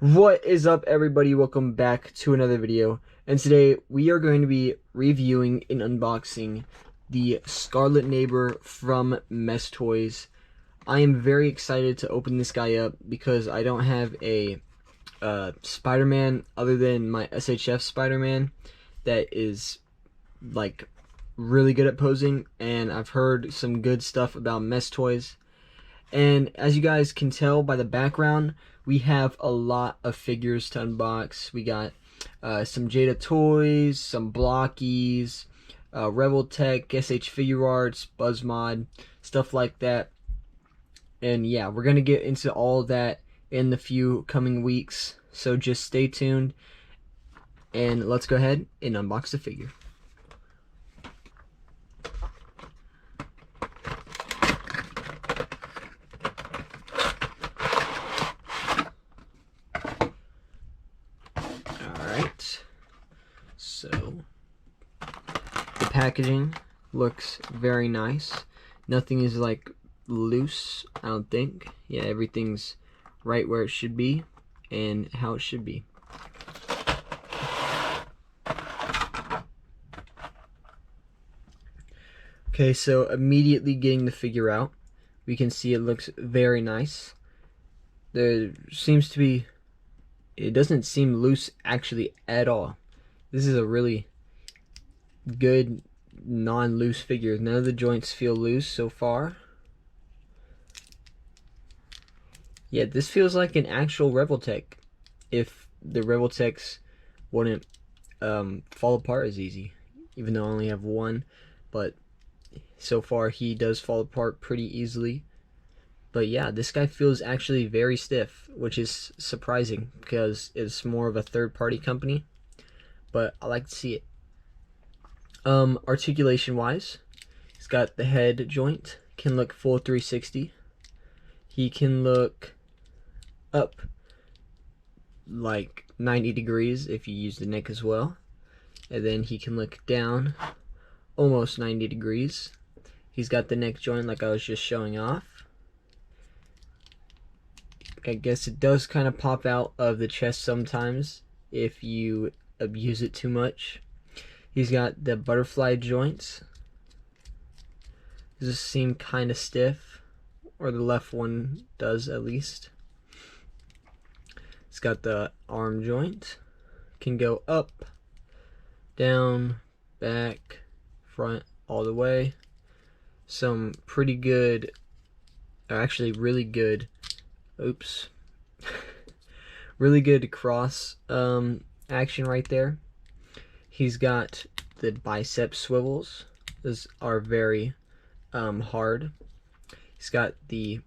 What is up, everybody? Welcome back to another video, and today we are going to be reviewing and unboxing the Scarlet Neighbor from Mess Toys. I am very excited to open this guy up because I don't have a Spider-Man other than my SHF Spider-Man that is like really good at posing, and I've heard some good stuff about Mess Toys. And as you guys can tell by the background, we have a lot of figures to unbox. We got some Jada toys, some blockies, Rebel Tech, SH Figure Arts, Buzzmod, stuff like that. And yeah, we're going to get into all that in the few coming weeks. So just stay tuned and let's go ahead and unbox the figure. So the packaging looks very nice. Nothing is like loose, I don't think. Yeah, everything's right where it should be and how it should be. Okay, so immediately getting the figure out, we can see it looks very nice. There seems to be, it doesn't seem loose actually at all. This is a really good non-loose figure. None of the joints feel loose so far. Yeah, this feels like an actual Rebel Tech if the Rebel Techs wouldn't fall apart as easy. Even though I only have one, but so far he does fall apart pretty easily. But yeah, this guy feels actually very stiff, which is surprising because it's more of a third-party company. But I like to see it. Articulation wise, he's got the head joint, can look full 360. He can look up like 90 degrees if you use the neck as well. And then he can look down almost 90 degrees. He's got the neck joint like I was just showing off. I guess it does kind of pop out of the chest sometimes if you abuse it too much. He's got the butterfly joints. Does this seem kind of stiff, or the left one does at least. It's got the arm joint, can go up, down, back, front, all the way. Some pretty good, or actually really good, oops, really good cross action right there. He's got the bicep swivels. Those are very hard. He's got the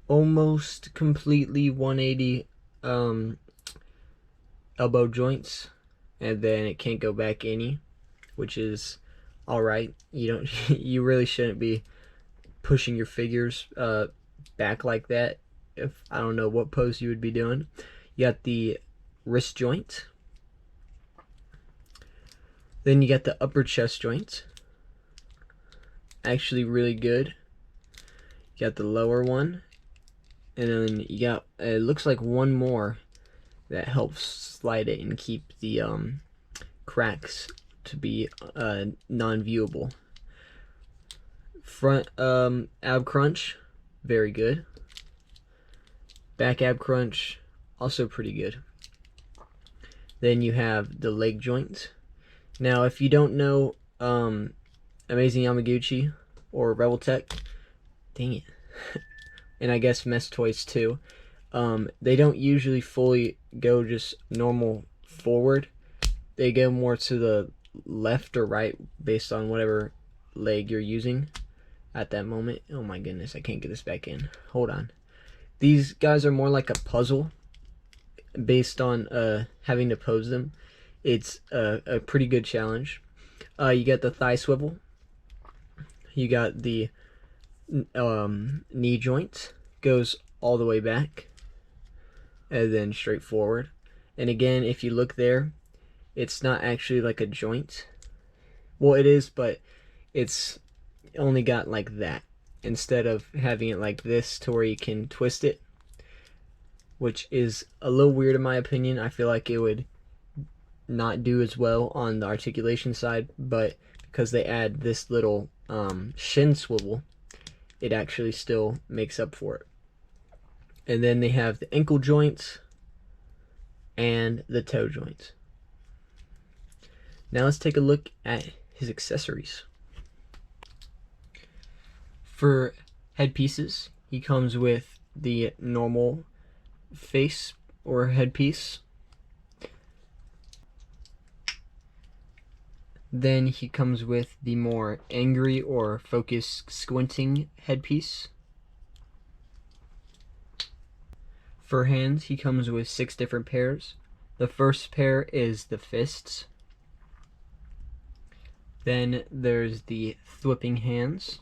almost completely 180 elbow joints, and then it can't go back any, which is all right. You really shouldn't be pushing your figures back like that. If I don't know what pose you would be doing. You got the wrist joint. Then you got the upper chest joint. Actually really good. You got the lower one. And then you got, it looks like one more that helps slide it and keep the cracks to be non-viewable. Front ab crunch, very good. Back ab crunch, also pretty good. Then you have the leg joint. Now, if you don't know Amazing Yamaguchi or Rebel Tech, dang it, and I guess Mess Toys too, they don't usually fully go just normal forward. They go more to the left or right based on whatever leg you're using at that moment. Oh my goodness, I can't get this back in. Hold on. These guys are more like a puzzle based on having to pose them. It's a pretty good challenge. You got the thigh swivel. You got the knee joint. Goes all the way back. And then straight forward. And again, if you look there, it's not actually like a joint. Well, it is, but it's only got like that. Instead of having it like this to where you can twist it. which is a little weird in my opinion. I feel like it would not do as well on the articulation side, but because they add this little shin swivel, it actually still makes up for it. And then they have the ankle joints and the toe joints. Now let's take a look at his accessories. For headpieces, he comes with the normal face or headpiece. Then he comes with the more angry or focus squinting headpiece. For hands, he comes with 6 different pairs. The first pair is the fists. Then there's the thwipping hands.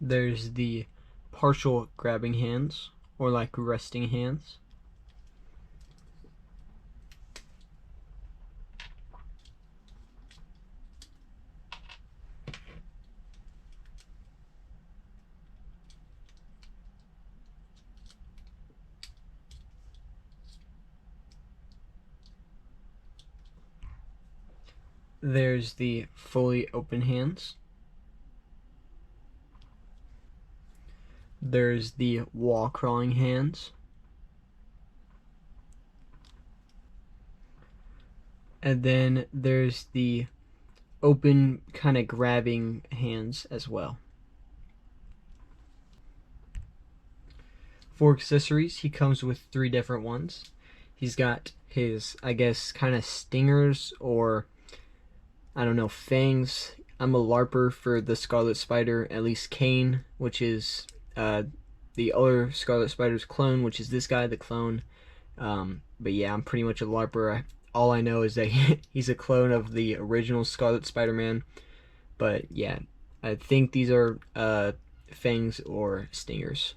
There's the partial grabbing hands, or like resting hands. There's the fully open hands. There's the wall crawling hands. And then there's the open kind of grabbing hands as well. For accessories, he comes with 3 different ones. He's got his, I guess, kind of stingers, or I don't know, fangs. I'm a LARPer for the Scarlet Spider, at least Kane, which is the other Scarlet Spider's clone, which is this guy, the clone. But yeah, I'm pretty much a LARPer. All I know is that he's a clone of the original Scarlet Spider-Man. But yeah, I think these are fangs or stingers.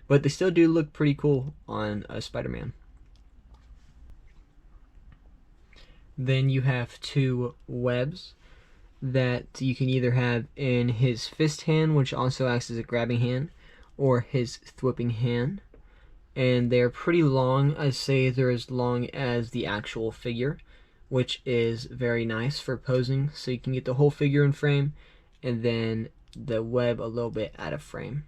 But they still do look pretty cool on a Spider-Man. Then you have 2 webs that you can either have in his fist hand, which also acts as a grabbing hand, or his thwipping hand. And they're pretty long. I'd say they're as long as the actual figure, which is very nice for posing, so you can get the whole figure in frame and then the web a little bit out of frame.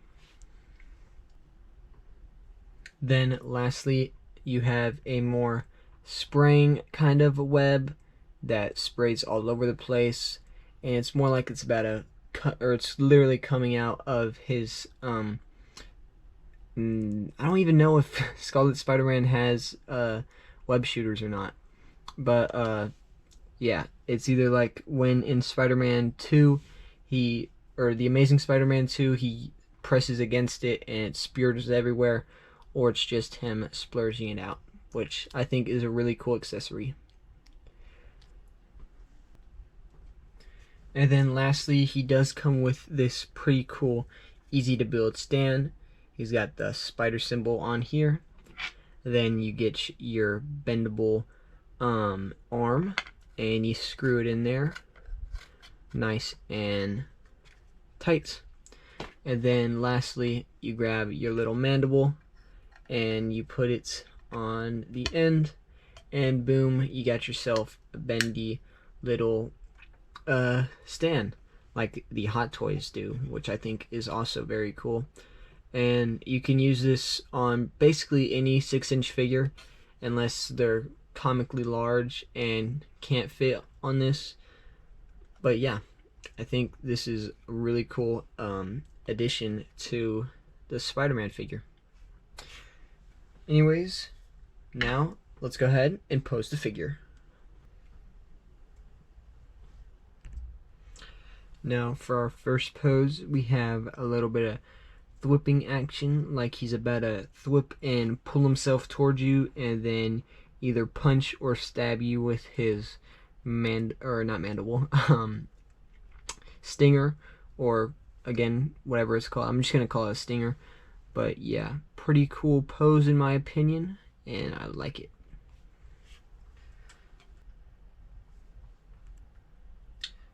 Then lastly, you have a more spraying kind of web that sprays all over the place, and it's more like it's about to cut, or it's literally coming out of his I don't even know if Scarlet Spider-Man has web shooters or not, but yeah, it's either like when in Spider-Man 2 or the Amazing Spider-Man 2 he presses against it and it spears everywhere, or it's just him splurging it out, which I think is a really cool accessory. And then lastly, he does come with this pretty cool, easy to build stand. He's got the spider symbol on here. Then you get your bendable arm, and you screw it in there nice and tight. And then lastly, you grab your little mandible and you put it on the end, and boom, you got yourself a bendy little stand like the Hot Toys do, which I think is also very cool. And you can use this on basically any 6-inch figure, unless they're comically large and can't fit on this. But yeah, I think this is a really cool addition to the Spider-Man figure. Anyways, now let's go ahead and pose the figure. Now for our first pose, we have a little bit of thwipping action, like he's about to thwip and pull himself towards you and then either punch or stab you with his stinger, or again, whatever it's called. I'm just gonna call it a stinger. But yeah, pretty cool pose in my opinion, and I like it.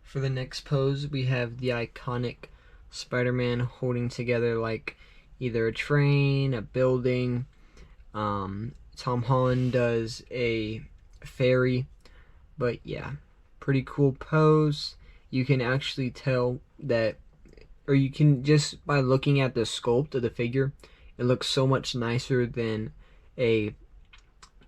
For the next pose, we have the iconic Spider-Man holding together like either a train, a building. Tom Holland does a ferry. But yeah, pretty cool pose. You can actually tell that, or you can just by looking at the sculpt of the figure, it looks so much nicer than a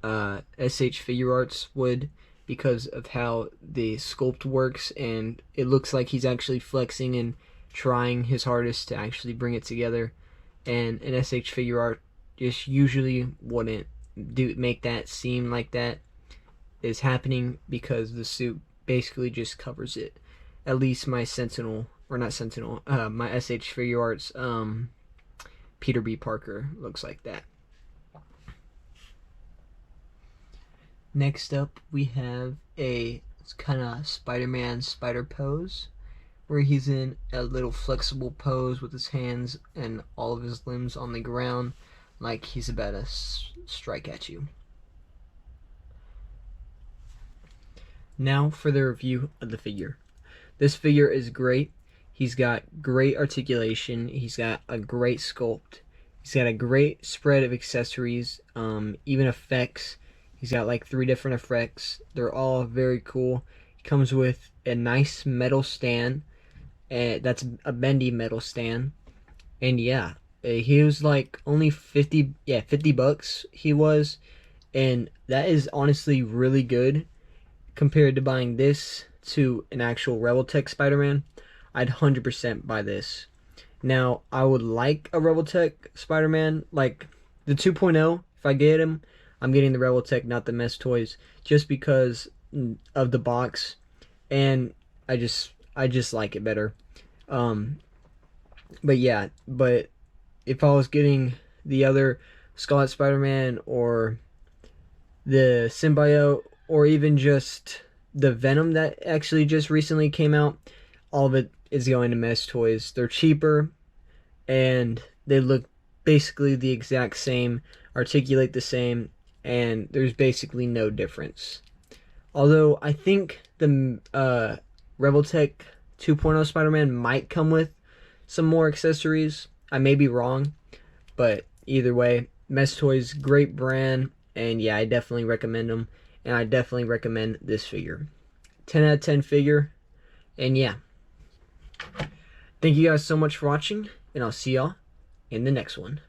SH Figure Arts would, because of how the sculpt works, and it looks like he's actually flexing and trying his hardest to actually bring it together. And an SH Figure Art just usually wouldn't make that seem like that is happening, because the suit basically just covers it. At least my Sentinel, or not Sentinel, my SH Figure Arts Peter B. Parker looks like that. Next up, we have a kind of Spider-Man spider pose, where he's in a little flexible pose with his hands and all of his limbs on the ground, like he's about to strike at you. Now for the review of the figure. This figure is great. He's got great articulation. He's got a great sculpt. He's got a great spread of accessories, even effects. He's got like 3 different effects. They're all very cool. He comes with a nice metal stand. That's a bendy metal stand. And yeah, he was like only 50 bucks he was. And that is honestly really good compared to buying this to an actual Rebel Tech Spider-Man. I'd 100% buy this. Now, I would like a Rebel Tech Spider-Man, like the 2.0. If I get him, I'm getting the Rebel Tech, not the Mess Toys, just because of the box, and I just like it better. But yeah, but if I was getting the other Scarlet Spider-Man or the Symbiote, or even just the Venom that actually just recently came out, all of it is going to Mess Toys. They're cheaper, and they look basically the exact same, articulate the same, and there's basically no difference. Although I think the Rebel Tech 2.0 Spider-Man might come with some more accessories. I may be wrong, but either way, Mess Toys, great brand, and yeah, I definitely recommend them, and I definitely recommend this figure. 10 out of 10 figure, and yeah. Thank you guys so much for watching, and I'll see y'all in the next one.